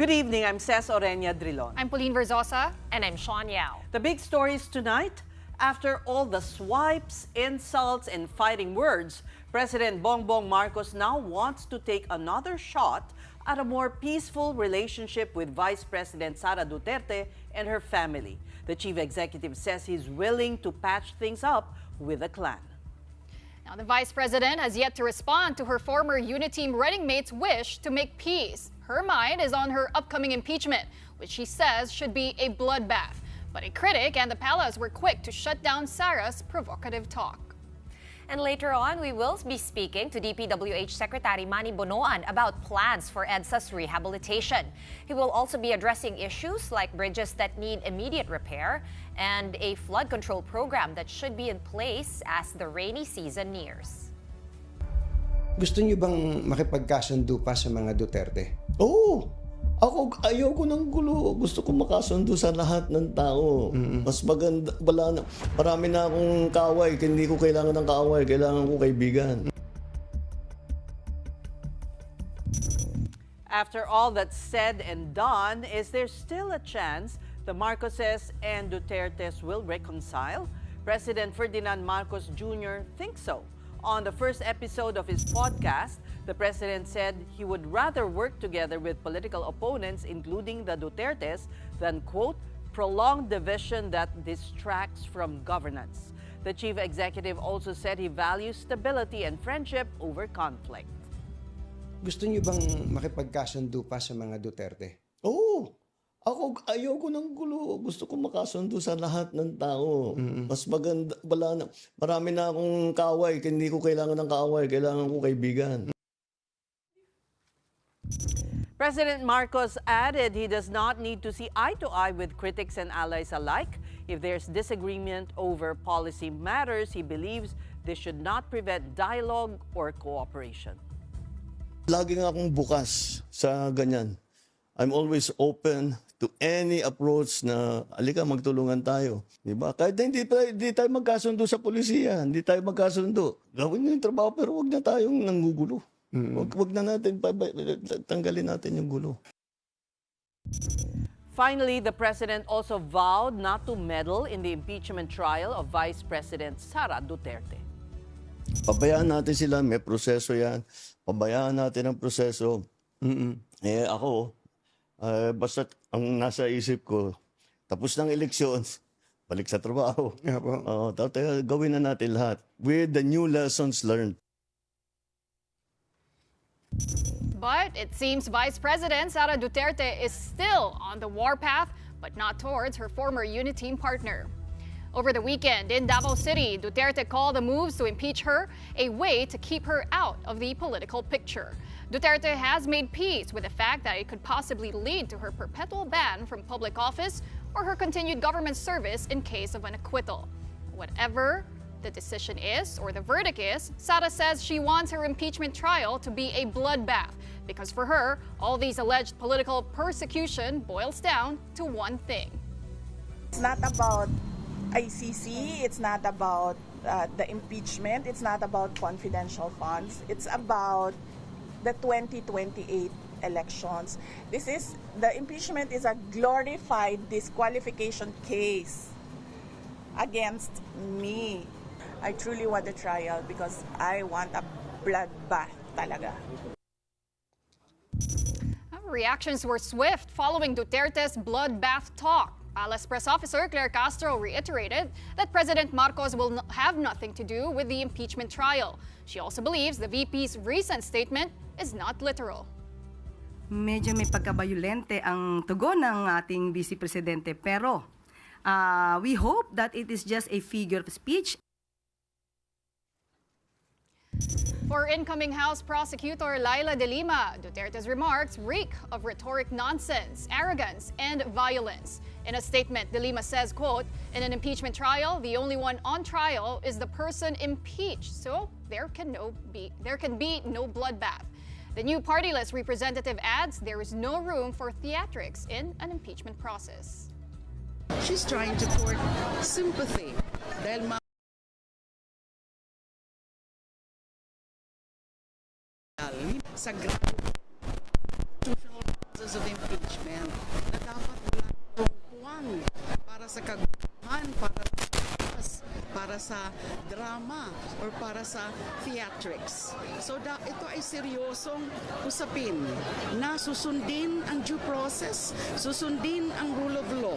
Good evening, I'm Ces Oreña-Drilon. I'm Pauline Verzosa. And I'm Shawn Yao. The big stories tonight, after all the swipes, insults, and fighting words, President Bongbong Marcos now wants to take another shot at a more peaceful relationship with Vice President Sara Duterte and her family. The chief executive says he's willing to patch things up with the clan. Now, the vice president has yet to respond to her former Uniteam running mate's wish to make peace. Her mind is on her upcoming impeachment, which she says should be a bloodbath. But a critic and the palace were quick to shut down Sara's provocative talk. And later on, we will be speaking to DPWH Secretary Manny Bonoan about plans for EDSA's rehabilitation. He will also be addressing issues like bridges that need immediate repair and a flood control program that should be in place as the rainy season nears. Gusto niyo bang makipagkasundo pa sa mga Duterte? Oo! Ayoko ng gulo. Gusto ko makasundo sa lahat ng tao. Mas maganda, marami na akong kaaway. Hindi ko kailangan ng kaaway. Kailangan ko kaibigan. After all that's said and done, is there still a chance the Marcoses and Dutertes will reconcile? President Ferdinand Marcos Jr. thinks so. On the first episode of his podcast, the president said he would rather work together with political opponents, including the Dutertes, than, quote, prolonged division that distracts from governance. The chief executive also said he values stability and friendship over conflict. Gusto niyo bang makipagkasundo pa sa mga Duterte? Oo! Ayoko ng gulo. Gusto ko makasundo sa lahat ng tao. Mas maganda, marami na akong kaaway. Hindi ko kailangan ng kaaway. Kailangan ko kaibigan. President Marcos added he does not need to see eye to eye with critics and allies alike. If there's disagreement over policy matters, he believes this should not prevent dialogue or cooperation. Lagi nga akong bukas sa ganyan. I'm always open to any approach na alika magtulungan tayo. Diba? Kahit hindi tayo magkasundo sa polisiya, hindi tayo magkasundo. Gawin niyo yung trabaho pero wag na tayong nanggugulo. Wag na natin, tanggalin natin yung gulo. Finally, the president also vowed not to meddle in the impeachment trial of Vice President Sara Duterte. Pabayaan natin sila, may proseso yan. Pabayaan natin ang proseso. Ako, basta ang nasa isip ko, tapos ng eleksyon, balik sa trabaho. Gawin na natin lahat with the new lessons learned. But it seems Vice President Sara Duterte is still on the warpath, but not towards her former Uniteam partner. Over the weekend in Davao City, Duterte called the moves to impeach her a way to keep her out of the political picture. Duterte has made peace with the fact that it could possibly lead to her perpetual ban from public office or her continued government service in case of an acquittal. Whatever the decision is or the verdict is, Sara says she wants her impeachment trial to be a bloodbath because for her, all these alleged political persecution boils down to one thing. It's not about ICC, it's not about the impeachment, it's not about confidential funds, it's about the 2028 elections. The impeachment is a glorified disqualification case against me. I truly want a trial because I want a bloodbath talaga. Reactions were swift following Duterte's bloodbath talk. Palace Press Officer Claire Castro reiterated that President Marcos will have nothing to do with the impeachment trial. She also believes the VP's recent statement is not literal. Medyo may pagkabayolente ang tugon ng ating Vice Presidente pero we hope that it is just a figure of speech. For incoming House Prosecutor Laila De Lima, Duterte's remarks reek of rhetoric nonsense, arrogance, and violence. In a statement, De Lima says, quote, in an impeachment trial, the only one on trial is the person impeached, so there can be no bloodbath. The new party list representative adds there is no room for theatrics in an impeachment process. She's trying to court sympathy dahil sa constitutional process of impeachment. sa para sa drama or para sa theatrics. So ito ay seryosong usapin na susundin ang due process, susundin ang rule of law,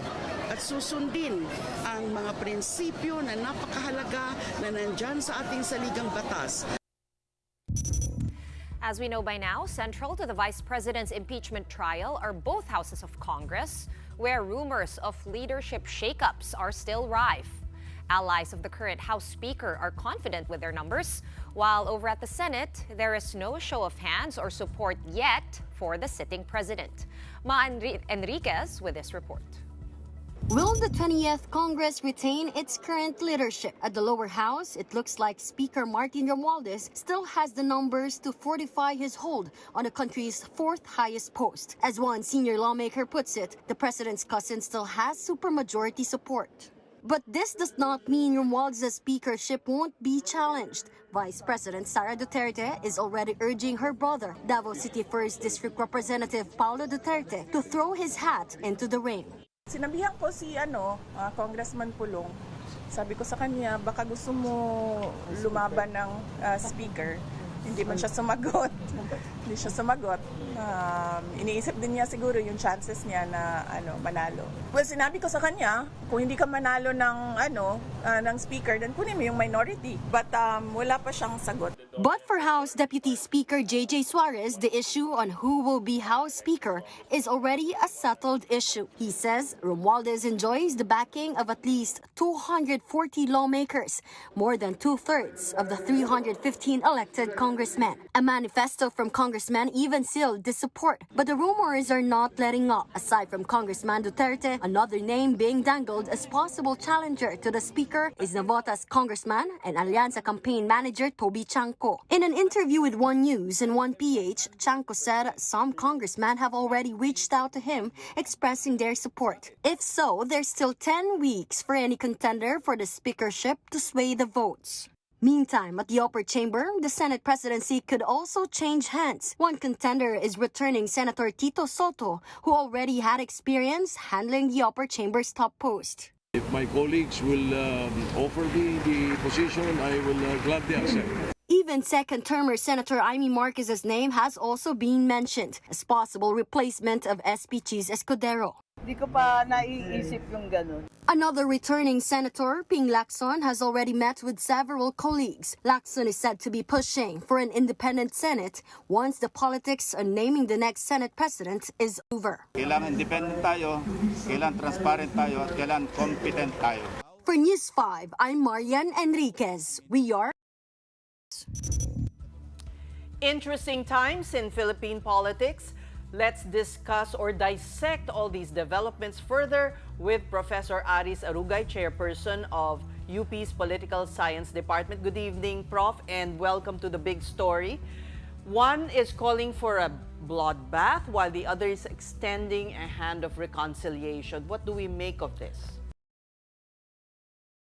at susundin ang mga prinsipyo na napakahalaga na nandyan sa ating saligang batas. As we know by now, central to the Vice President's impeachment trial are both houses of Congress, where rumors of leadership shakeups are still rife. Allies of the current House Speaker are confident with their numbers, while over at the Senate, there is no show of hands or support yet for the sitting president. Enriquez with this report. Will the 20th Congress retain its current leadership? At the lower house, it looks like Speaker Martin Romualdez still has the numbers to fortify his hold on the country's fourth highest post. As one senior lawmaker puts it, the president's cousin still has supermajority support. But this does not mean Romualdez's speakership won't be challenged. Vice President Sara Duterte is already urging her brother, Davao City 1st District Representative Paulo Duterte, to throw his hat into the ring. Sinabihan ko si Congressman Pulong, sabi ko sa kanya, baka gusto mo lumaban ng speaker. Hindi man siya sumagot. Hindi siya sumagot. Iniisip din niya siguro yung chances niya na manalo. Well, sinabi ko sa kanya, kung hindi ka manalo ng speaker, then kunin mo yung minority. But wala pa siyang sagot. But for House Deputy Speaker J.J. Suarez, the issue on who will be House Speaker is already a settled issue. He says Romualdez enjoys the backing of at least 240 lawmakers, more than two-thirds of the 315 elected congressmen. A manifesto from Congressman even sealed the support, but the rumors are not letting up. Aside from Congressman Duterte, another name being dangled as possible challenger to the Speaker is Navota's Congressman and Alianza campaign manager Toby Chanco. In an interview with One News and One PH, Chanco said some congressmen have already reached out to him expressing their support. If so, there's still 10 weeks for any contender for the speakership to sway the votes. Meantime, at the upper chamber, the Senate presidency could also change hands. One contender is returning Senator Tito Soto, who already had experience handling the upper chamber's top post. If my colleagues will offer me the position, I will gladly accept. Even second-termer Senator Amy Marquez's name has also been mentioned as possible replacement of SP Cheese Escudero. Di ko pa naiisip yung ganun. Another returning senator, Ping Lacson, has already met with several colleagues. Lacson is said to be pushing for an independent Senate once the politics on naming the next Senate president is over. Kailangan independent tayo, kailangan transparent tayo, at kailangan competent tayo. For News 5, I'm Marian Enriquez. We are... Interesting times in Philippine politics. Let's discuss or dissect all these developments further with Professor Aris Arugay, Chairperson of UP's Political Science Department. Good evening, Prof, and welcome to the Big Story. One is calling for a bloodbath, while the other is extending a hand of reconciliation. What do we make of this?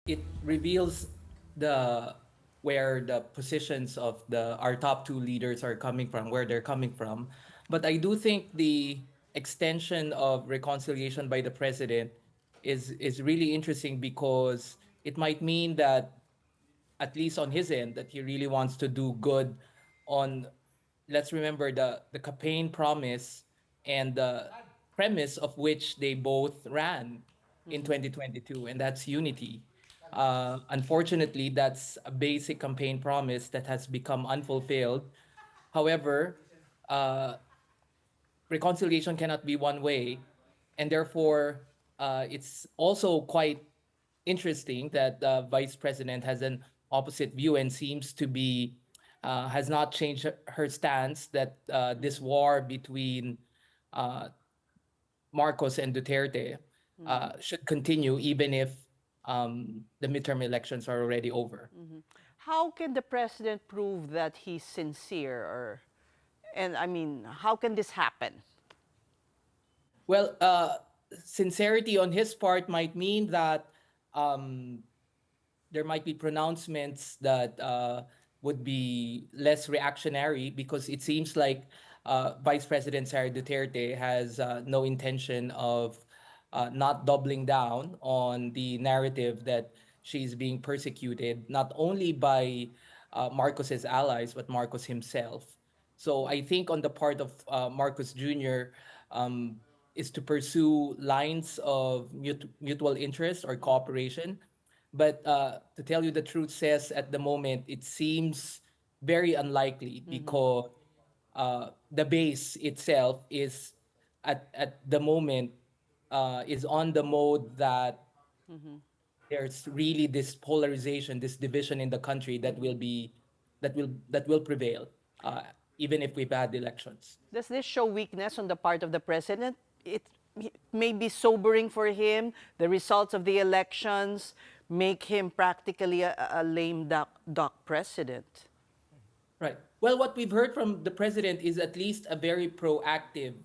It reveals where the positions of our top two leaders are coming from, where they're coming from. But I do think the extension of reconciliation by the president is really interesting, because it might mean that, at least on his end, that he really wants to do good on, let's remember, the campaign promise and the premise of which they both ran in 2022, and that's unity. Unfortunately, that's a basic campaign promise that has become unfulfilled. However, reconciliation cannot be one way, and therefore it's also quite interesting that the Vice President has an opposite view and seems to be has not changed her stance that this war between Marcos and Duterte should continue, even if the midterm elections are already over. Mm-hmm. How can the president prove that he's sincere, and I mean, how can this happen? Well, sincerity on his part might mean that there might be pronouncements that would be less reactionary, because it seems like Vice President Sara Duterte has no intention of not doubling down on the narrative that she's being persecuted, not only by Marcos's allies, but Marcos himself. So I think on the part of Marcos Jr. Is to pursue lines of mutual interest or cooperation. But to tell you the truth, says at the moment, it seems very unlikely because the base itself is at the moment is on the mode that there's really this polarization, this division in the country that will prevail, even if we've had elections. Does this show weakness on the part of the president? It may be sobering for him. The results of the elections make him practically a lame duck president. Right. Well, what we've heard from the president is at least a very proactive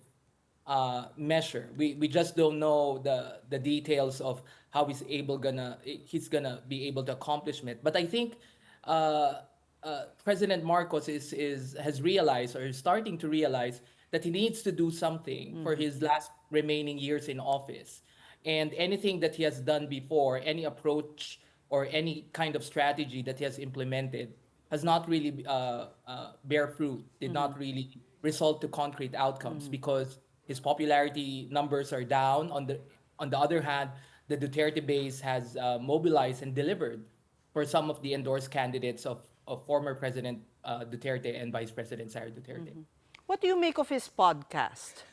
measure. We just don't know the details of how he's gonna be able to accomplish it. But I think President Marcos has realized, or is starting to realize, that he needs to do something for his last remaining years in office. And anything that he has done before, any approach or any kind of strategy that he has implemented, has not really bear fruit, did not really result to concrete outcomes, because his popularity numbers are down. On the other hand, the Duterte base has mobilized and delivered for some of the endorsed candidates of former President Duterte and Vice President Sara Duterte. What do you make of his podcast?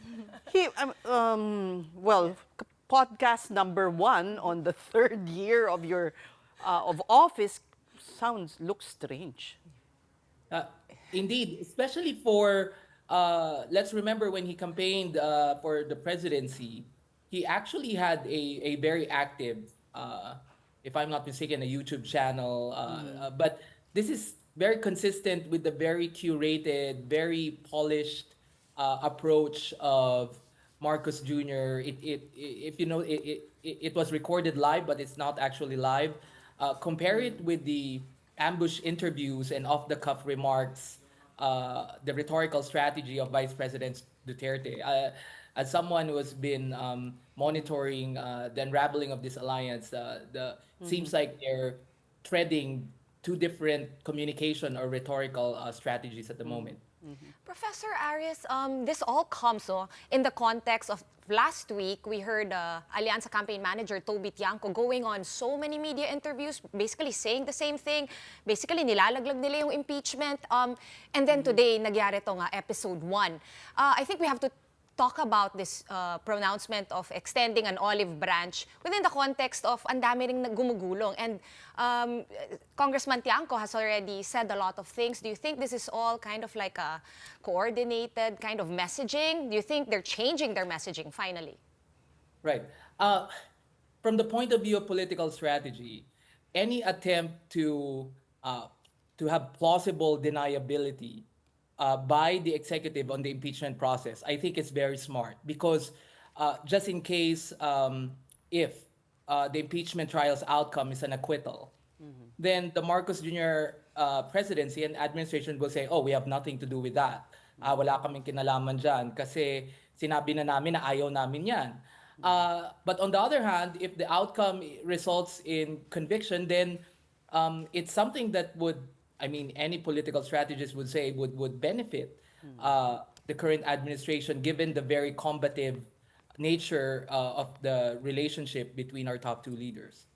Podcast number 1 on the 3rd year of your of office looks strange. Indeed, especially for let's remember when he campaigned for the presidency, he actually had a very active, if I'm not mistaken, a YouTube channel. But this is very consistent with the very curated, very polished approach of Marcos Jr. It was recorded live, but it's not actually live. Compare it with the ambush interviews and off-the-cuff remarks, the rhetorical strategy of Vice President Duterte. As someone who has been monitoring the unraveling of this alliance, seems like they're treading two different communication or rhetorical strategies at the moment. Professor Arias, this all comes in the context of last week. We heard Alianza campaign manager Toby Tiangco going on so many media interviews, basically saying the same thing. Basically, nilalaglag nila yung impeachment. And then today, nagyari to nga, episode 1. I think we have to talk about this pronouncement of extending an olive branch within the context of ang dami ring gumugulong. And Congressman Tiangco has already said a lot of things. Do you think this is all kind of like a coordinated kind of messaging? Do you think they're changing their messaging finally? Right. From the point of view of political strategy, any attempt to have plausible deniability by the executive on the impeachment process, I think it's very smart, because just in case if the impeachment trial's outcome is an acquittal, then the Marcos Jr. Presidency and administration will say, oh, we have nothing to do with that. Wala kaming kinalaman dyan kasi sinabi na namin na ayaw namin yan. But on the other hand, if the outcome results in conviction, then it's something that would, any political strategist would say would benefit the current administration, given the very combative nature of the relationship between our top two leaders.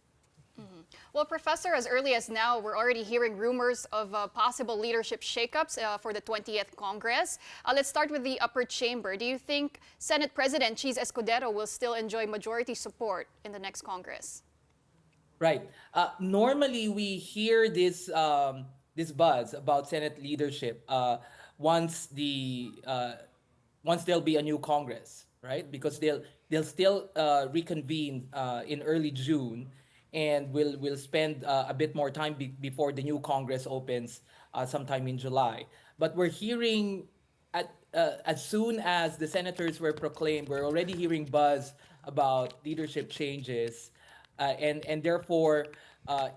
Well, Professor, as early as now, we're already hearing rumors of possible leadership shakeups for the 20th Congress. Let's start with the upper chamber. Do you think Senate President Cheese Escudero will still enjoy majority support in the next Congress? Right. Normally, we hear this buzz about Senate leadership once there'll be a new Congress, right? Because they'll still reconvene in early June, and we'll spend a bit more time before the new Congress opens sometime in July. But we're hearing as soon as the senators were proclaimed, we're already hearing buzz about leadership changes, and therefore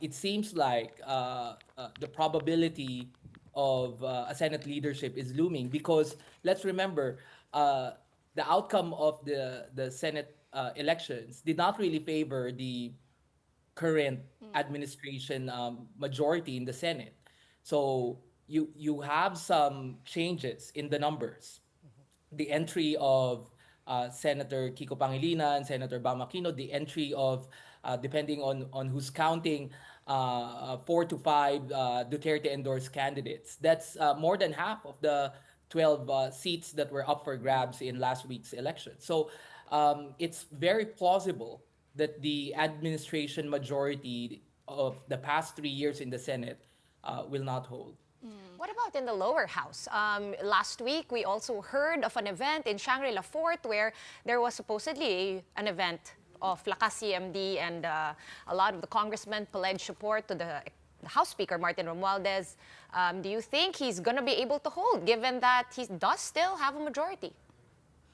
it seems like the probability of a Senate leadership is looming, because let's remember the outcome of the Senate elections did not really favor the current administration majority in the Senate. So you have some changes in the numbers. The entry of Senator Kiko Pangilinan, Senator Bam Aquino, the entry of, depending on who's counting, 4 to 5 Duterte-endorsed candidates. That's more than half of the 12 seats that were up for grabs in last week's election. So it's very plausible that the administration majority of the past 3 years in the Senate will not hold. What about in the lower house? Last week, we also heard of an event in Shangri-La Fort where there was supposedly an event of Lakas CMD, and a lot of the congressmen pledged support to the House Speaker, Martin Romualdez. Do you think he's going to be able to hold, given that he does still have a majority?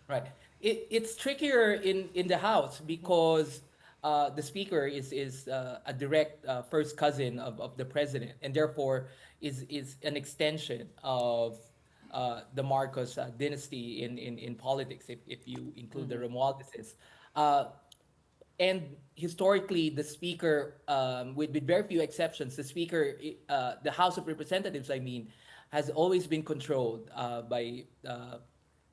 Right. It's trickier in the House because the Speaker is a direct first cousin of the President, and therefore is an extension of the Marcos dynasty in politics, if you include the Romualdezes. And historically, the Speaker, with very few exceptions, the Speaker, the House of Representatives, I mean, has always been controlled by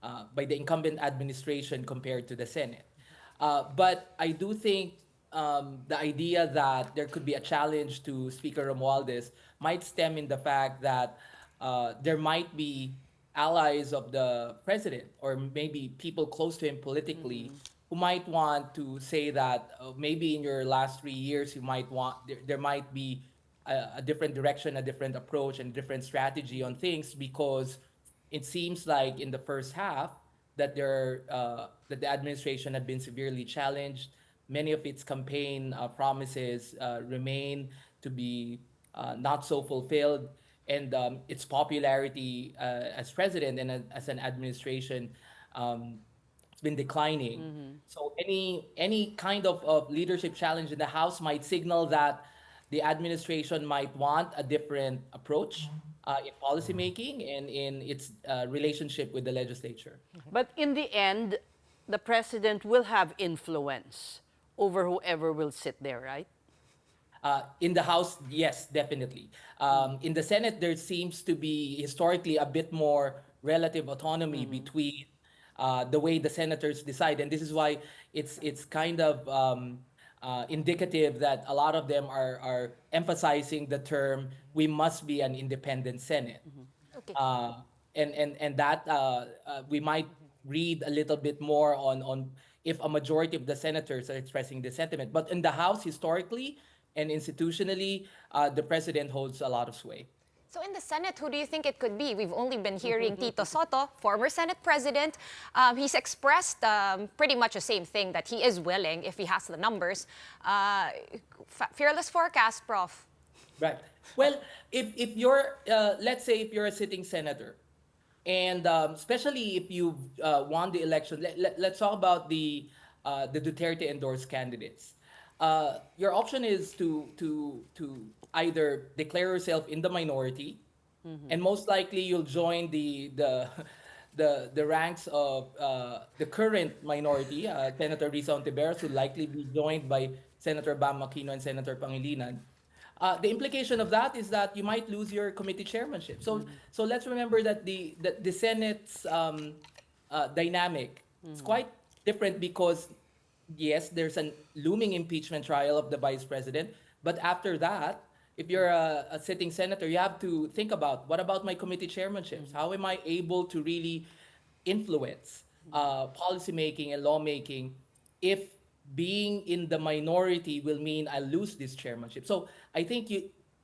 the incumbent administration compared to the Senate. But I do think the idea that there could be a challenge to Speaker Romualdez might stem in the fact that there might be allies of the president, or maybe people close to him politically, who might want to say that maybe in your last 3 years, you might want there might be a different direction, a different approach, and different strategy on things, because it seems like in the first half that that the administration had been severely challenged. Many of its campaign promises remain to be not so fulfilled, and its popularity as president and as an administration it's been declining. So any kind of leadership challenge in the House might signal that the administration might want a different approach in policymaking and in its relationship with the legislature. But in the end, the president will have influence over whoever will sit there, right? In the House, yes, definitely. In the Senate, there seems to be historically a bit more relative autonomy between the way the senators decide, and this is why it's kind of indicative that a lot of them are emphasizing the term "we must be an independent Senate," Okay. and that we might read a little bit more on if a majority of the senators are expressing this sentiment. But in the House, historically and institutionally, the president holds a lot of sway. So in the Senate, who do you think it could be? We've only been hearing Tito Sotto, former Senate president. He's expressed pretty much the same thing, that he is willing, if he has the numbers. Fearless forecast, Prof. Right. Well, if you're, let's say if you're a sitting senator, and especially if you've won the election, let's talk about the Duterte-endorsed candidates. Your option is to either declare yourself in the minority, and most likely you'll join the ranks of the current minority, Senator Risa Ontiveros, who likely be joined by Senator Bam Aquino and Senator Pangilinan. The implication of that is that you might lose your committee chairmanship. So let's remember that the Senate's dynamic is quite different, because yes, there's a looming impeachment trial of the vice president, but after that, if you're a sitting senator, you have to think about, what about my committee chairmanships? How am I able to really influence policymaking and lawmaking if being in the minority will mean I lose this chairmanship? So I think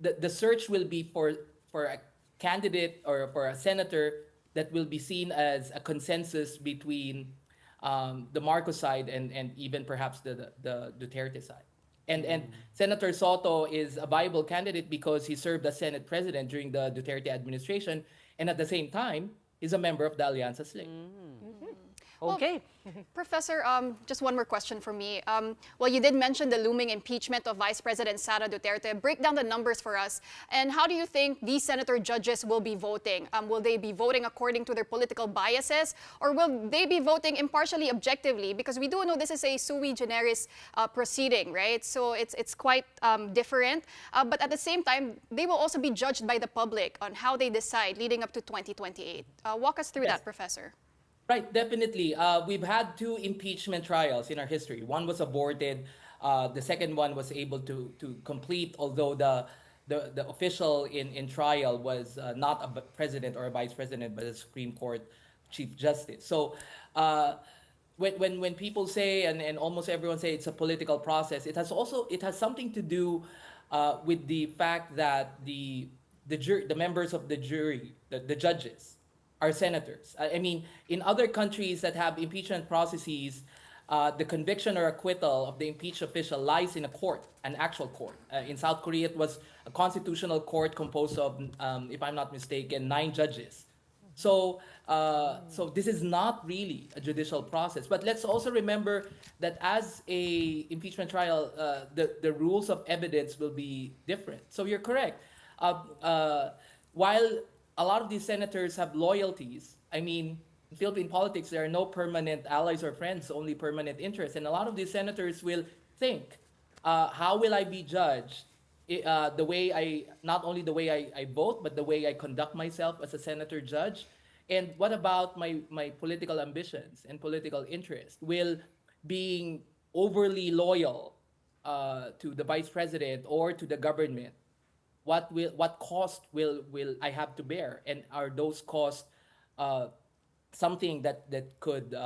the search will be for a candidate or for a senator that will be seen as a consensus between the Marcos side and even perhaps the Duterte side. And Senator Soto is a viable candidate because he served as Senate President during the Duterte administration, and at the same time, is a member of the Alianza Sling. Okay. Professor, just one more question from me. Well, you did mention the looming impeachment of Vice President Sara Duterte. Break down the numbers for us. And how do you think these senator judges will be voting? Will they be voting according to their political biases, or will they be voting impartially, objectively? Because we do know this is a sui generis proceeding, right? So it's quite different. But at the same time, they will also be judged by the public on how they decide leading up to 2028. Walk us through that, Professor. Right, definitely. We've had 2 impeachment trials in our history. One was aborted. The second one was able to complete, although the official in trial was not a president or a vice president, but a Supreme Court Chief Justice. So when people say, and almost everyone say it's a political process, it has something to do with the fact that the members of the jury, the judges, are senators. I mean, in other countries that have impeachment processes, the conviction or acquittal of the impeached official lies in a court, an actual court. In South Korea, it was a constitutional court composed of, if I'm not mistaken, 9 judges. So this is not really a judicial process. But let's also remember that as a impeachment trial, the rules of evidence will be different. So you're correct. While a lot of these senators have loyalties, I mean, in Philippine politics, there are no permanent allies or friends, only permanent interests. And a lot of these senators will think, how will I be judged? Not only the way I vote, but the way I conduct myself as a senator judge. And what about my political ambitions and political interests? Will being overly loyal to the vice president or to the government, what cost will I have to bear? And are those costs something that could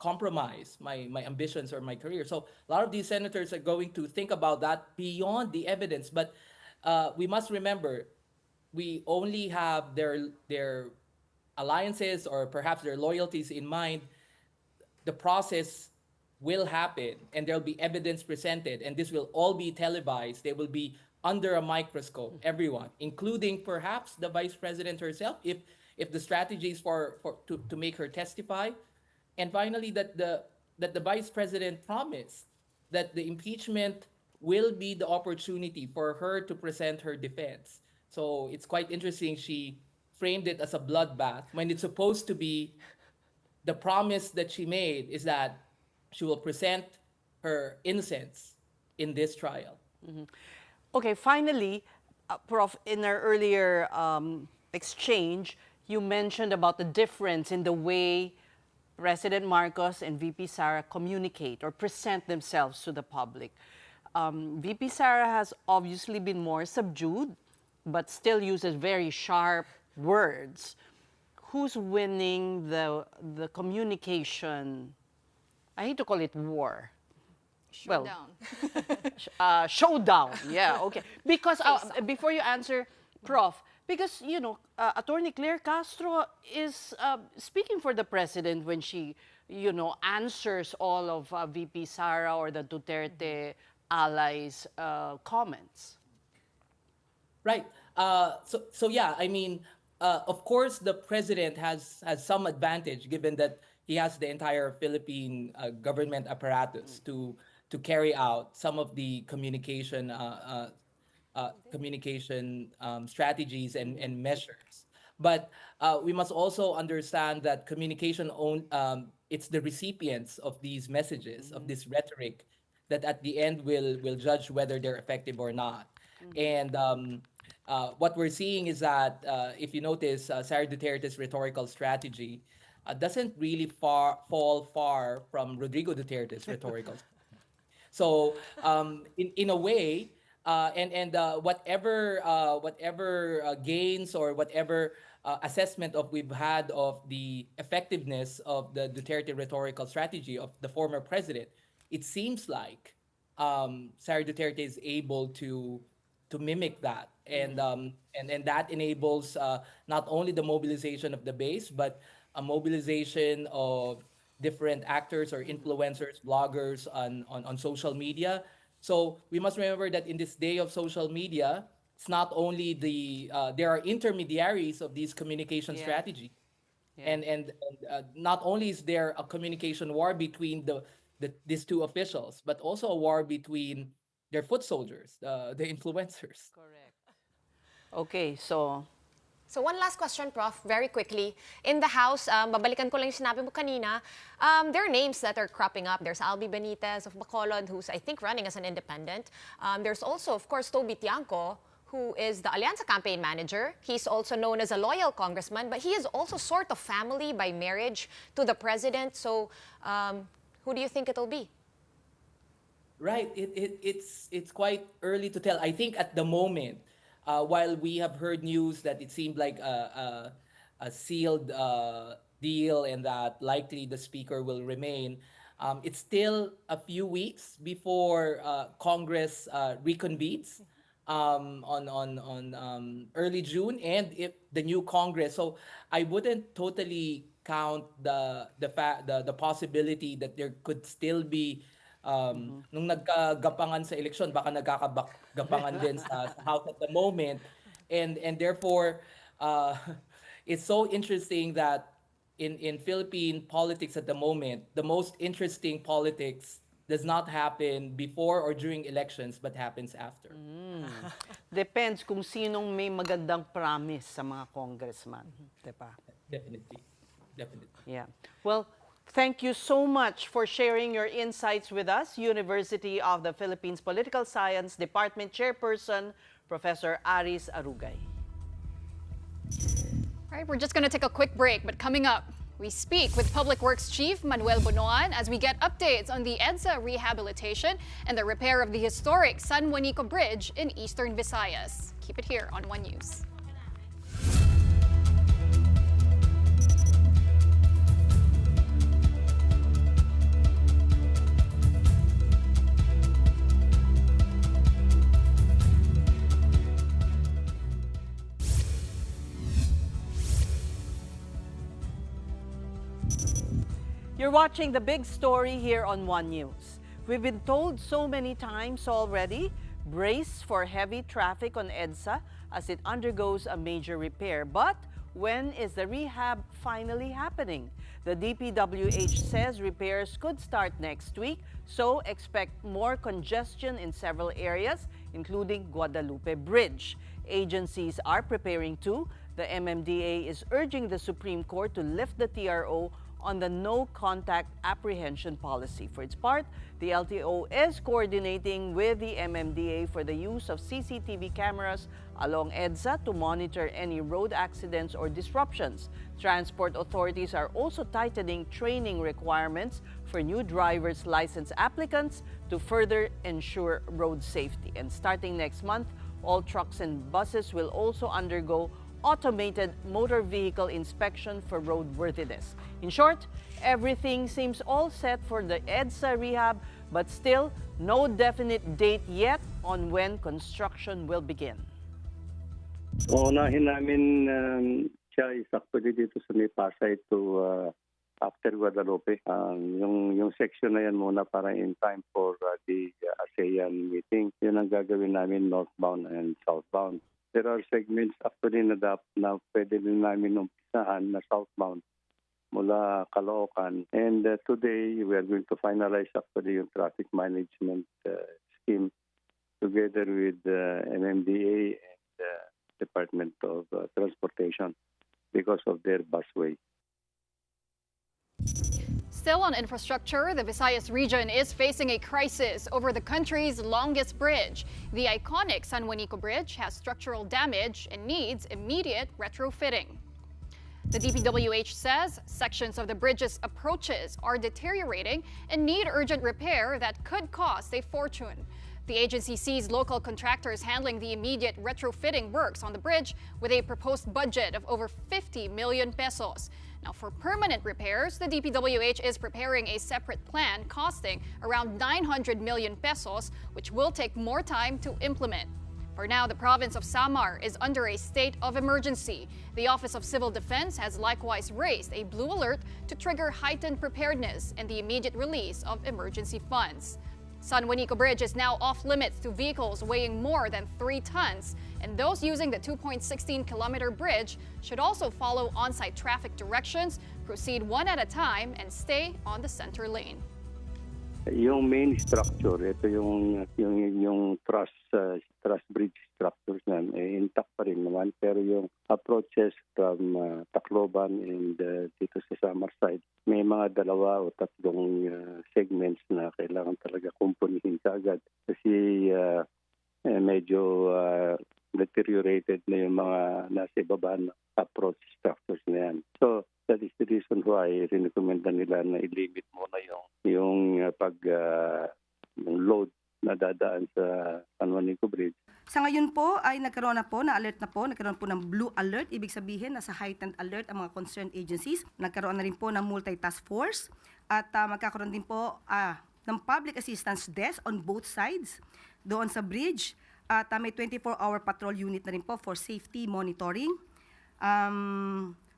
compromise my ambitions or my career? So a lot of these senators are going to think about that beyond the evidence. But we must remember, we only have their alliances or perhaps their loyalties in mind. The process will happen, and there'll be evidence presented, and this will all be televised. They will be under a microscope, everyone, including perhaps the vice president herself, if the strategy is to make her testify. And finally, that the vice president promised that the impeachment will be the opportunity for her to present her defense. So it's quite interesting. She framed it as a bloodbath when it's supposed to be the promise that she made is that she will present her innocence in this trial. Mm-hmm. Okay, finally, Prof, in our earlier exchange, you mentioned about the difference in the way President Marcos and VP Sara communicate or present themselves to the public. VP Sara has obviously been more subdued, but still uses very sharp words. Who's winning the communication? I hate to call it war. Showdown. Well, showdown. Yeah, okay. Because before you answer, Prof, because, you know, Attorney Claire Castro is speaking for the president when she, you know, answers all of VP Sara or the Duterte allies' comments. Right. So yeah, I mean, of course, the president has some advantage given that he has the entire Philippine government apparatus to carry out some of the communication strategies and measures. But we must also understand that communication it's the recipients of these messages, of this rhetoric, that at the end will judge whether they're effective or not. And what we're seeing is that if you notice, Sara Duterte's rhetorical strategy doesn't really fall far from Rodrigo Duterte's rhetorical strategy. So in a way, whatever gains or whatever assessment we've had of the effectiveness of the Duterte rhetorical strategy of the former president, it seems like Sara Duterte is able to mimic that, and that enables not only the mobilization of the base, but a mobilization of different actors or influencers, bloggers on social media. So we must remember that in this day of social media, it's not only there are intermediaries of these communication strategies. And not only is there a communication war between these two officials, but also a war between their foot soldiers, the influencers. Correct. Okay, so So one last question, Prof, very quickly. In the House, babalikan ko lang yung sinabi mo kanina, there are names that are cropping up. There's Albi Benitez of Bacolod, who's, I think, running as an independent. There's also, of course, Toby Tiangco, who is the Alianza campaign manager. He's also known as a loyal congressman, but he is also sort of family by marriage to the president. So who do you think it'll be? Right. It's quite early to tell. I think at the moment, while we have heard news that it seemed like a sealed deal and that likely the speaker will remain, it's still a few weeks before Congress reconvenes on early June, and if the new Congress. So I wouldn't totally count the possibility that there could still be nung nagkagapangan sa eleksyon, baka nagkakagapangan din sa House at the moment, and therefore it's so interesting that in Philippine politics at the moment, the most interesting politics does not happen before or during elections but happens after. Depends kung sinong may magandang promise sa mga congressman, 'di ba? Definitely. Yeah. Well, thank you so much for sharing your insights with us, University of the Philippines Political Science Department Chairperson, Professor Aris Arugay. All right, we're just going to take a quick break, but coming up, we speak with Public Works Chief Manuel Bonoan as we get updates on the EDSA rehabilitation and the repair of the historic San Juanico Bridge in Eastern Visayas. Keep it here on One News. You're watching The Big Story here on One News. We've been told so many times already, brace for heavy traffic on EDSA as it undergoes a major repair. But when is the rehab finally happening? The DPWH says repairs could start next week, so expect more congestion in several areas, including Guadalupe Bridge. Agencies are preparing too. The MMDA is urging the Supreme Court to lift the TRO on the no-contact apprehension policy. For its part, the LTO is coordinating with the MMDA for the use of CCTV cameras along EDSA to monitor any road accidents or disruptions. Transport authorities are also tightening training requirements for new driver's license applicants to further ensure road safety. And starting next month, all trucks and buses will also undergo automated motor vehicle inspection for roadworthiness. In short, everything seems all set for the EDSA rehab, but still no definite date yet on when construction will begin. Uunahin namin siya isakto dito sa may Pasay to after Guadalupe. Yung section na yan muna para in time for the ASEAN meeting. Yun ang gagawin namin northbound and southbound. There are segments actually na pwede din namin umpisahan na southbound mula Caloocan. And today, we are going to finalize actually yung traffic management scheme together with MMDA and Department of Transportation because of their busway. Still on infrastructure, the Visayas region is facing a crisis over the country's longest bridge. The iconic San Juanico Bridge has structural damage and needs immediate retrofitting. The DPWH says sections of the bridge's approaches are deteriorating and need urgent repair that could cost a fortune. The agency sees local contractors handling the immediate retrofitting works on the bridge with a proposed budget of over 50 million pesos. Now, for permanent repairs, the DPWH is preparing a separate plan costing around 900 million pesos, which will take more time to implement. For now, the province of Samar is under a state of emergency. The Office of Civil Defense has likewise raised a blue alert to trigger heightened preparedness and the immediate release of emergency funds. San Juanico Bridge is now off limits to vehicles weighing more than 3 tons, and those using the 2.16-kilometer bridge should also follow on-site traffic directions, proceed one at a time, and stay on the center lane. Yung main structure, ito yung truss bridge structures na intact pa rin naman, pero yung approaches from Tacloban and dito sa Samar side, may mga 2 o 3 segments na kailangan talaga kumpunihin kaagad kasi medyo deteriorated na yung mga nasa ibaba na approach structures na yan. So that is the reason why recommend nila na i-limit muna yung load na dadaan sa San Juanico Bridge. Sa ngayon po ay nagkaroon po ng blue alert. Ibig sabihin nasa heightened alert ang mga concerned agencies. Nagkaroon na rin po ng multi-task force at magkakaroon din po ng public assistance desk on both sides doon sa bridge. At may 24-hour patrol unit na rin po for safety monitoring.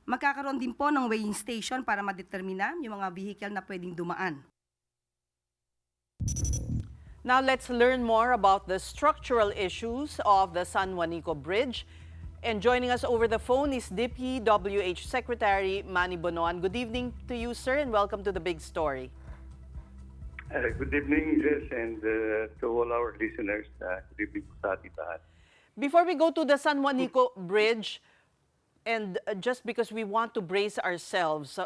Magkakaroon din po ng weighing station para madetermina yung mga vehicle na pwedeng dumaan. Now let's learn more about the structural issues of the San Juanico Bridge. And joining us over the phone is DPWH Secretary Manny Bonoan. Good evening to you, sir, and welcome to the Big Story. Good evening, Jess, and to all our listeners. Good evening sa ating lahat. Before we go to the San Juanico Bridge, and just because we want to brace ourselves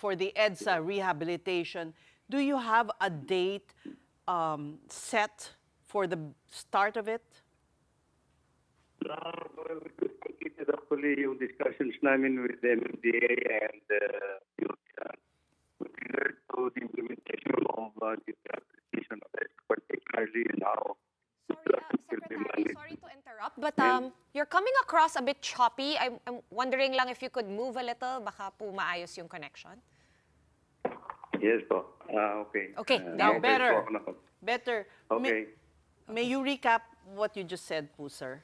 for the EDSA rehabilitation, do you have a date set for the start of it? We completed actually yung discussions namin with the MMDA and with regard to the implementation of the rehabilitation of it, particularly now. Secretary, sorry to interrupt, but you're coming across a bit choppy. I'm wondering lang if you could move a little, baka po maayos yung connection. Yes po. Okay. Okay, now better. Better. Okay. May you recap what you just said po, sir?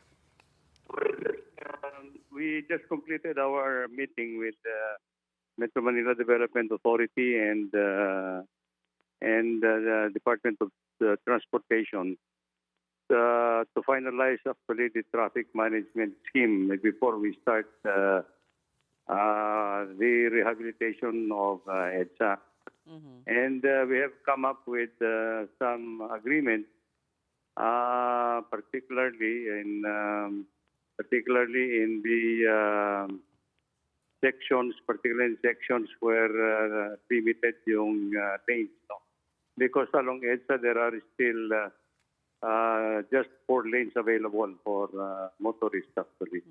We just completed our meeting with Metro Manila Development Authority and the Department of Transportation to finalize actually the traffic management scheme before we start the rehabilitation of EDSA. And we have come up with some agreement, particularly in the sections, particularly in sections where limited yung lanes. No? Because along EDSA there are still just 4 lanes available for motorists actually.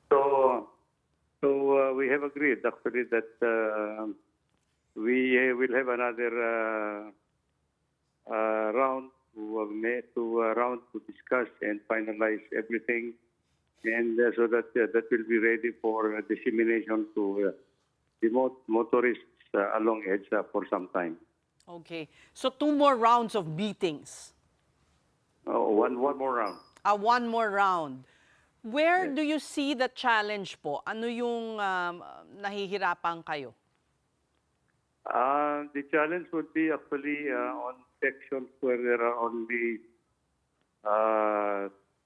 So we have agreed actually that we will have another round to discuss and finalize everything, and so that will be ready for dissemination to the motorists along EDSA for some time. Okay, so 2 more rounds of meetings. One more round. 1 more round. Where do you see the challenge po? Ano yung nahihirapan kayo? The challenge would be actually on sections where there are only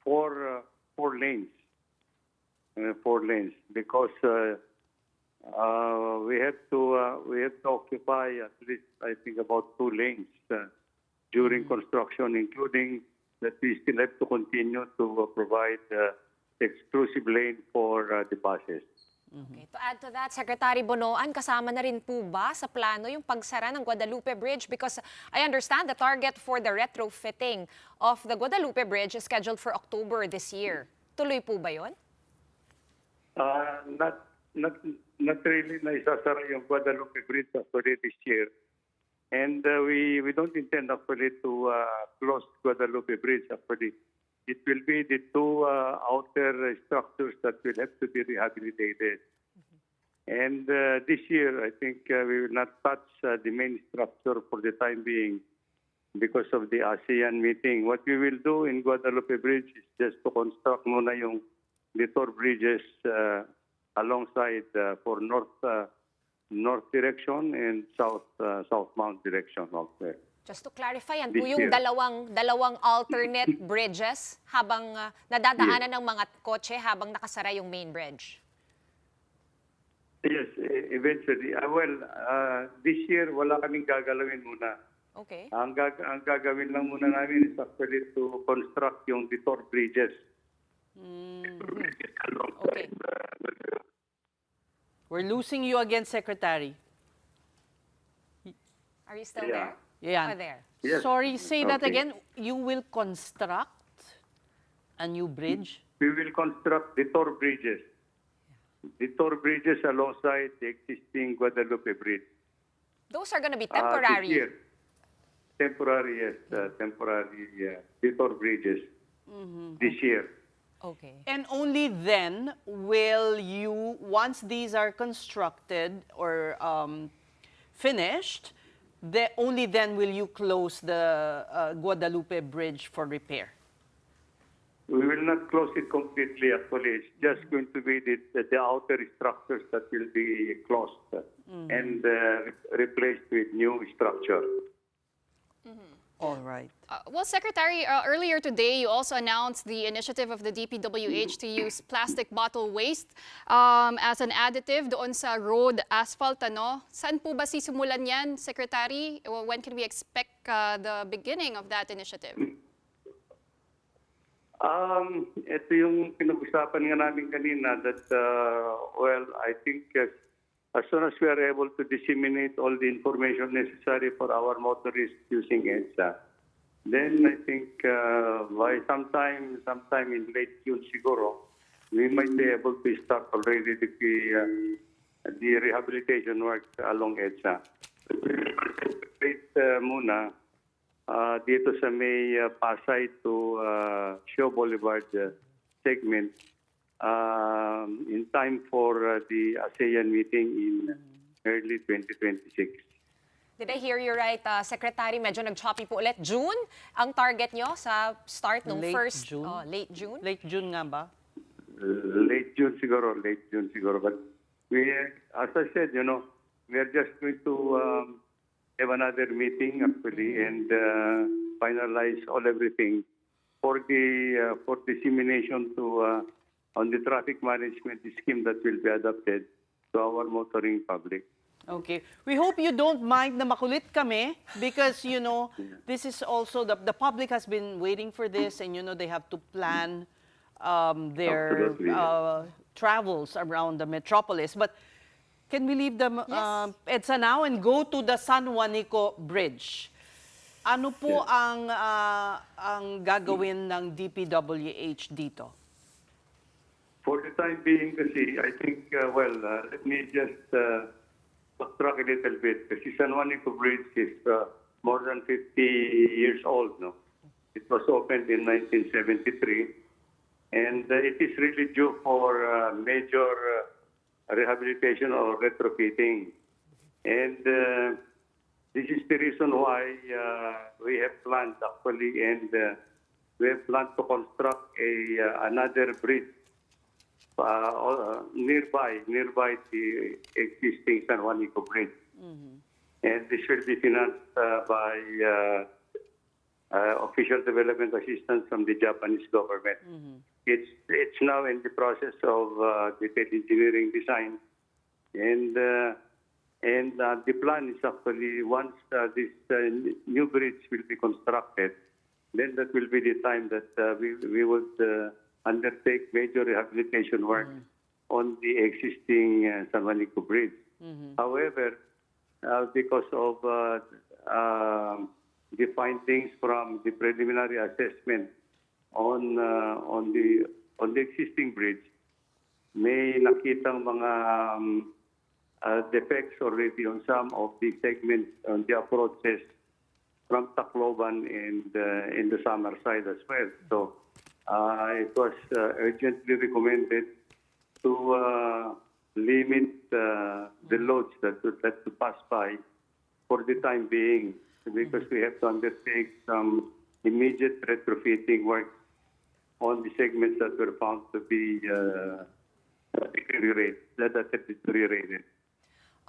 4 lanes. 4 lanes, because we have to occupy at least, I think, about 2 lanes during construction, including that we still have to continue to provide exclusive lane for the buses. Okay. To add to that, Secretary Bonoan, kasama na rin po ba sa plano yung pagsara ng Guadalupe Bridge? Because I understand the target for the retrofitting of the Guadalupe Bridge is scheduled for October this year. Tuloy po ba yun? Not really na isasara yung Guadalupe Bridge actually this year. And we don't intend actually to close Guadalupe Bridge actually. It will be the 2 outer structures that will have to be rehabilitated. And this year, I think we will not touch the main structure for the time being because of the ASEAN meeting. What we will do in Guadalupe Bridge is just to construct muna yung detour bridges alongside for north direction and southbound direction also. Just to clarify, yan This po yung year. dalawang alternate bridges habang nadadaanan ng mga kotse habang nakasara yung main bridge. Yes, eventually. This year, wala kaming gagalawin muna. Okay. Ang gagawin lang muna namin is actually to construct yung detour bridges. Okay. We're losing you again, Secretary. Are you still Yeah. there? Yeah. Oh, there. Yes. Sorry, say that Okay. again. You will construct a new bridge? We will construct detour bridges. Detour bridges alongside the existing Guadalupe Bridge. Those are going to be This temporary. year. Temporary, yes. Temporary detour bridges this year. Okay. And only then will you, once these are constructed or finished, only then will you close the Guadalupe Bridge for repair? We will not close it completely, actually. It's just going to be the outer structures that will be closed and replaced with new structure. All right. Well, Secretary, earlier today, you also announced the initiative of the DPWH to use plastic bottle waste as an additive doon sa road asphalt. Ano? Saan po ba sisimulan yan, Secretary? When can we expect the beginning of that initiative? Ito yung pinag-usapan nga namin kanina that, I think as soon as we are able to disseminate all the information necessary for our motorists using EDSA, then I think by sometime in late June siguro, we might be able to start already the rehabilitation work along EDSA. Muna dito sa may Pasay to Shaw Boulevard segment in time for the ASEAN meeting in early 2026. Did I hear you right, Secretary? Medyo nag-choppy po ulit. June ang target nyo sa start ng first... June? Late June? Late June nga ba? Late June siguro. But as I said, we are just going to have another meeting actually and finalize everything for the dissemination to on the traffic management scheme that will be adopted to our motoring public. Okay. We hope you don't mind na makulit kami because, this is also, the public has been waiting for this and, they have to plan their travels around the metropolis. But can we leave the EDSA now and go to the San Juanico Bridge? Ano po ang gagawin ng DPWH dito? For the time being, kasi, I think, let me just backtrack a little bit. Kasi San Juanico Bridge is more than 50 years old. No? It was opened in 1973, and it is really due for major rehabilitation or retrofitting. And this is the reason why we have planned, actually, and we have planned to construct another bridge nearby the existing San Juanico Bridge. And this will be financed by official development assistance from the Japanese government. It's now in the process of detailed engineering design, and the plan is actually once this new bridge will be constructed, then that will be the time that we would undertake major rehabilitation work on the existing San Juanico Bridge. However, because of the findings from the preliminary assessment on the existing bridge, may nakitang mga defects already on some of the segments on the approaches from Tacloban and in the summer side as well. So it was urgently recommended to limit the loads that to pass by for the time being, because we have to undertake some immediate retrofitting work on the segments that were found to be deteriorated.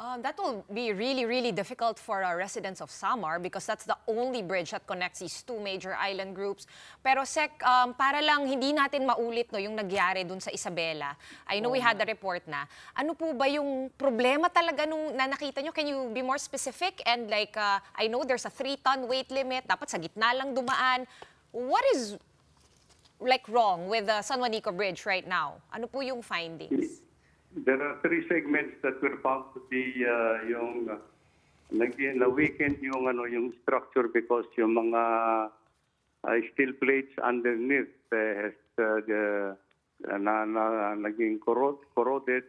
That will be really, really difficult for residents of Samar because that's the only bridge that connects these two major island groups. Pero Sec, para lang hindi natin maulit no, yung nagyari dun sa Isabela, I know we had the report na. Ano po ba yung problema talaga nung na nakita nyo? Can you be more specific? And like, I know there's a 3-ton weight limit, dapat sa gitna lang dumaan. What is like wrong with the San Juanico Bridge right now? Ano po yung findings? There are 3 segments that were found to be yung na-weakened yung structure because yung mga steel plates underneath has naging corroded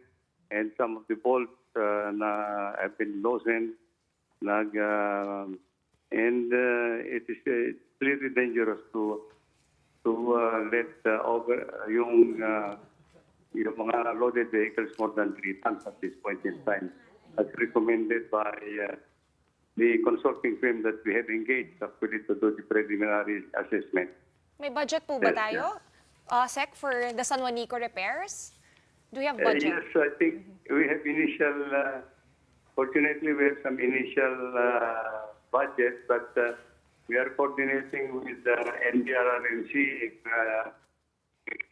and some of the bolts na have been loosened and it is clearly dangerous to let over yung mga loaded vehicles more than 3 tons at this point in time, as recommended by the consulting firm that we have engaged actually to do the preliminary assessment. May budget po ba tayo, Sec, for the San Juanico repairs? Do we have budget? Yes, I think we have fortunately we have some initial budget, but we are coordinating with NDRRMC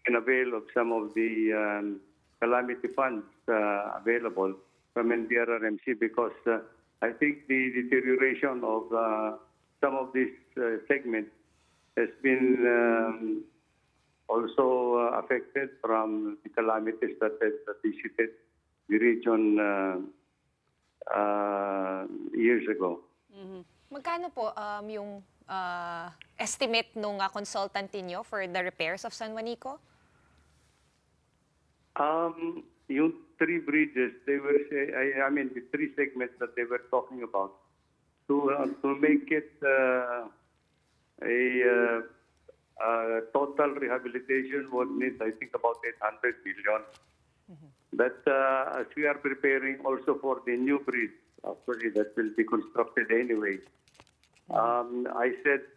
can avail of some of the calamity funds available from NDRRMC because I think the deterioration of some of these segments has been also affected from the calamities that have visited the region years ago. Magkano po yung estimate nung consultant niyo for the repairs of San Juanico? Yung 3 bridges, they were I mean the 3 segments that they were talking about, to make it a total rehabilitation would need I think about 800 million. But as we are preparing also for the new bridge, actually that will be constructed anyway. I said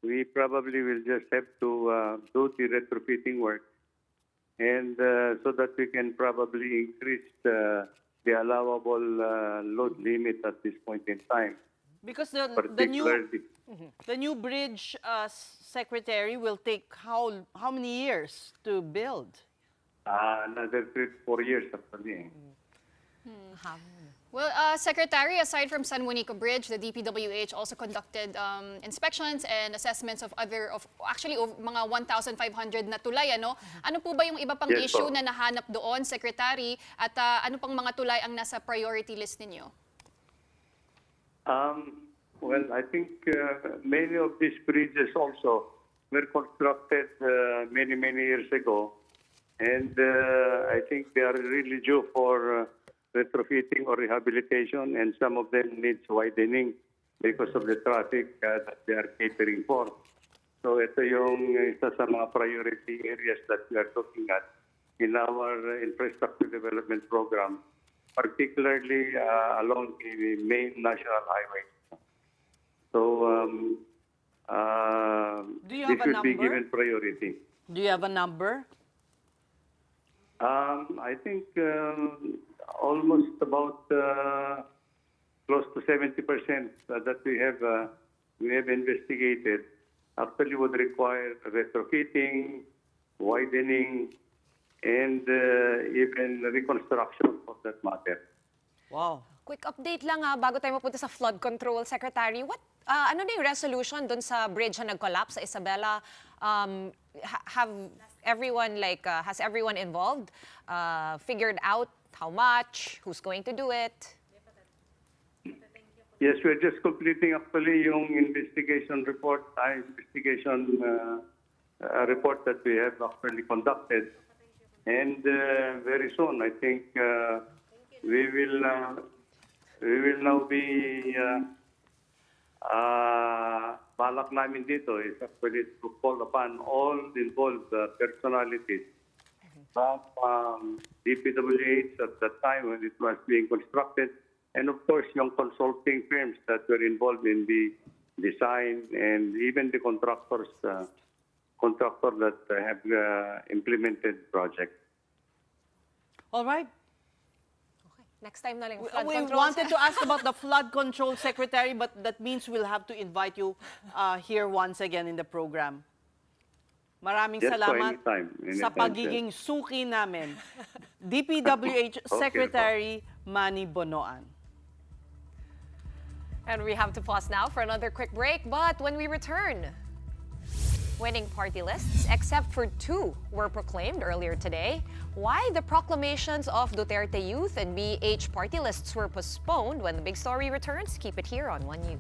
we probably will just have to do the retrofitting work, and so that we can probably increase the allowable load limit at this point in time. Because the new bridge, Secretary, will take how many years to build? Another 3-4 years actually. Well, Secretary, aside from San Juanico Bridge, the DPWH also conducted inspections and assessments of mga 1,500 na tulay, ano? Ano po ba yung iba pang issue na nahanap doon, Secretary? At ano pang mga tulay ang nasa priority list ninyo? Well, I think many of these bridges also were constructed many years ago. And I think they are really due for retrofitting or rehabilitation, and some of them needs widening because of the traffic that they are catering for. So ito yung isa sa mga priority areas that we are looking at in our infrastructure development program, particularly along the main national highways. So Do you this have a will be number? given priority. Do you have a number? I think almost about close to 70% that we have investigated actually would require retrofitting, widening, and even reconstruction for that matter. Wow. Quick update lang bago tayo mapunta sa flood control, Secretary. Ano na yung resolution dun sa bridge na nag-collapse sa Isabela? Has everyone involved figured out how much, who's going to do it? Yes, we're just completing actually yung investigation report that we have actually conducted. And very soon, I think we will now be balak namin dito is actually to call upon all involved personalities from DPWH at the time when it was being constructed, and of course yung consulting firms that were involved in the design and even the contractors that have implemented project. All right. Next time na lang. Flood We control. wanted to ask about the flood control secretary, but that means we'll have to invite you here once again in the program. Maraming Yes po, salamat anytime, sa sir. pagiging suki namin. DPWH Secretary Manny Bonoan. And we have to pause now for another quick break. But when we return, winning party lists, except for 2, were proclaimed earlier today. Why the proclamations of Duterte Youth and BH party lists were postponed when the big story returns? Keep it here on One News.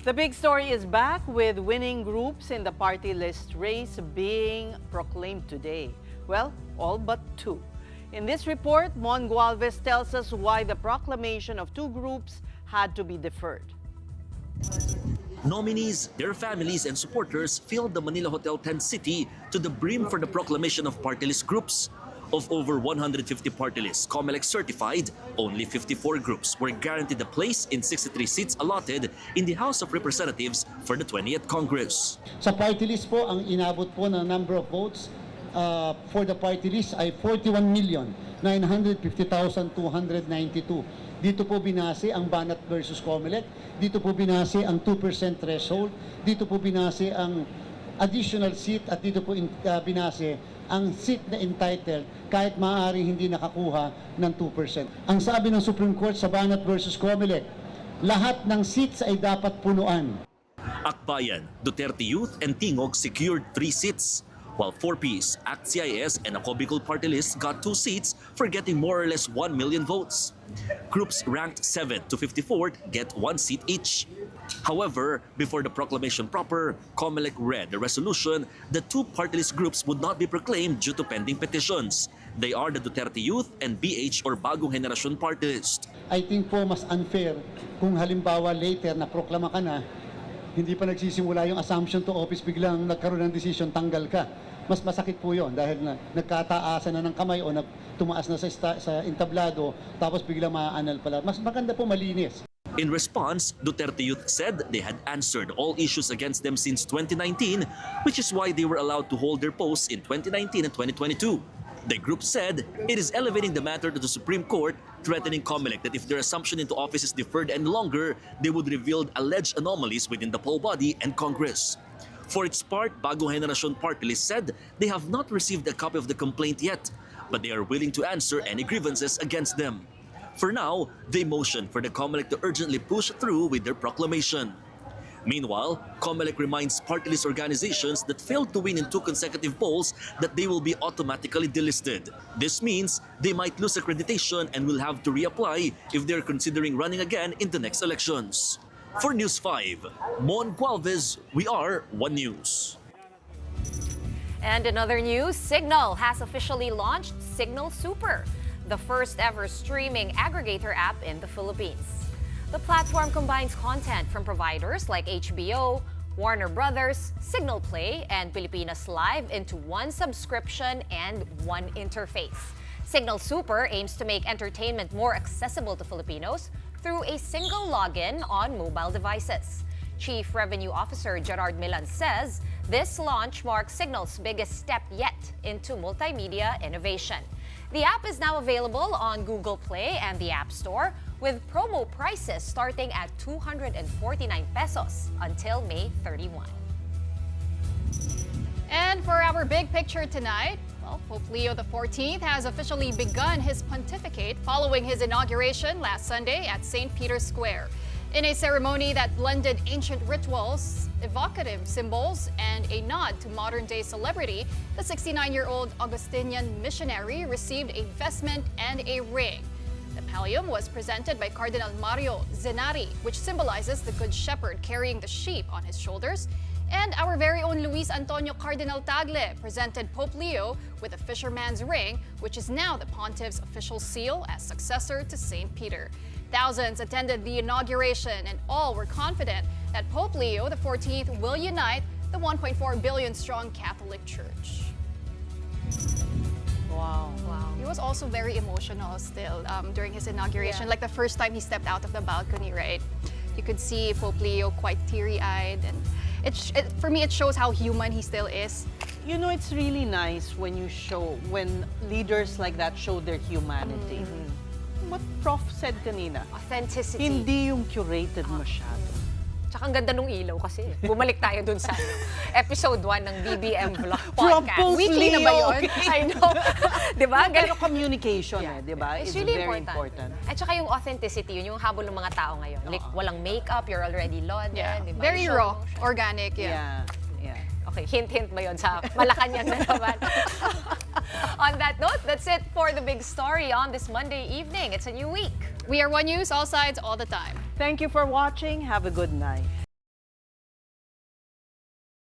The big story is back with winning groups in the party list race being proclaimed today. Well, all but 2. In this report, Mon Gualvez tells us why the proclamation of 2 groups had to be deferred. Nominees, their families, and supporters filled the Manila Hotel Tent City to the brim for the proclamation of party list groups. Of over 150 party lists COMELEC certified, only 54 groups were guaranteed a place in 63 seats allotted in the House of Representatives for the 20th Congress. Sa party list po, ang inabot po na number of votes for the party list ay 41,950,292. Dito po binase ang Banat versus COMELEC, dito po binase ang 2% threshold, dito po binase ang additional seat at dito po binase ang seat na entitled kahit maaaring hindi nakakuha ng 2%. Ang sabi ng Supreme Court sa Banat versus COMELEC, lahat ng seats ay dapat punuan. Akbayan, Duterte Youth, and Tingog secured 3 seats, while 4Ps, ACT CIS, and Ako Bicol party list got 2 seats for getting more or less 1 million votes. Groups ranked 7 to 54 get 1 seat each. However, before the proclamation proper, COMELEC read the resolution that 2 party list groups would not be proclaimed due to pending petitions. They are the Duterte Youth and BH or Bagong Henerasyon party list. I think po mas unfair kung halimbawa later na proklama ka na, hindi pa nagsisimula yung assumption to office, biglang nagkaroon ng decision, tanggal ka. Mas masakit po yun dahil na nagkataasan na ng kamay o tumaas na sa entablado tapos biglang maaanal pala. Mas maganda po malinis. In response, Duterte Youth said they had answered all issues against them since 2019, which is why they were allowed to hold their posts in 2019 and 2022. The group said it is elevating the matter to the Supreme Court, threatening COMELEC that if their assumption into office is deferred any longer, they would reveal alleged anomalies within the poll body and Congress. For its part, Bagong Henerasyon party list said they have not received a copy of the complaint yet, but they are willing to answer any grievances against them. For now, they motion for the COMELEC to urgently push through with their proclamation. Meanwhile, COMELEC reminds party list organizations that failed to win in 2 consecutive polls that they will be automatically delisted. This means they might lose accreditation and will have to reapply if they're considering running again in the next elections. For News 5, Mon Gualvez, we are One News. And in other news, Signal has officially launched Signal Super, the first ever streaming aggregator app in the Philippines. The platform combines content from providers like HBO, Warner Brothers, Signal Play, and Pilipinas Live into one subscription and one interface. Signal Super aims to make entertainment more accessible to Filipinos through a single login on mobile devices. Chief Revenue Officer Gerard Milan says this launch marks Signal's biggest step yet into multimedia innovation. The app is now available on Google Play and the App Store, with promo prices starting at 249 pesos until May 31. And for our big picture tonight, well, Pope Leo XIV has officially begun his pontificate following his inauguration last Sunday at St. Peter's Square. In a ceremony that blended ancient rituals, evocative symbols, and a nod to modern-day celebrity, the 69-year-old Augustinian missionary received a vestment and a ring. The pallium was presented by Cardinal Mario Zenari, which symbolizes the Good Shepherd carrying the sheep on his shoulders. And our very own Luis Antonio Cardinal Tagle presented Pope Leo with a fisherman's ring, which is now the pontiff's official seal as successor to St. Peter. Thousands attended the inauguration, and all were confident that Pope Leo XIV will unite the 1.4 billion strong Catholic Church. Wow. He was was also very emotional still during his inauguration. Yeah. Like the first time he stepped out of the balcony, right? You could see Pope Leo quite teary-eyed, and for me, it shows how human he still is. You know, it's really nice when when leaders like that show their humanity. What Prof said kanina, Authenticity. hindi yung curated masyado. Tsaka ang ganda nung ilaw kasi. Bumalik tayo dun sa episode 1 ng BBM Vlog From Podcast. Pope Weekly na ba Leo. yun? I know. Diba? Pero communication diba? It's It's really very important. At saka yung authenticity, yun yung habol ng mga tao ngayon. Like, walang makeup, you're already lauded. Yeah. Diba? Very You show raw, emotion. organic, Yeah. Okay, hint-hint ba yun sa Malacanang na naman? On that note, that's it for the big story on this Monday evening. It's a new week. We are One News, all sides, all the time. Thank you for watching. Have a good night.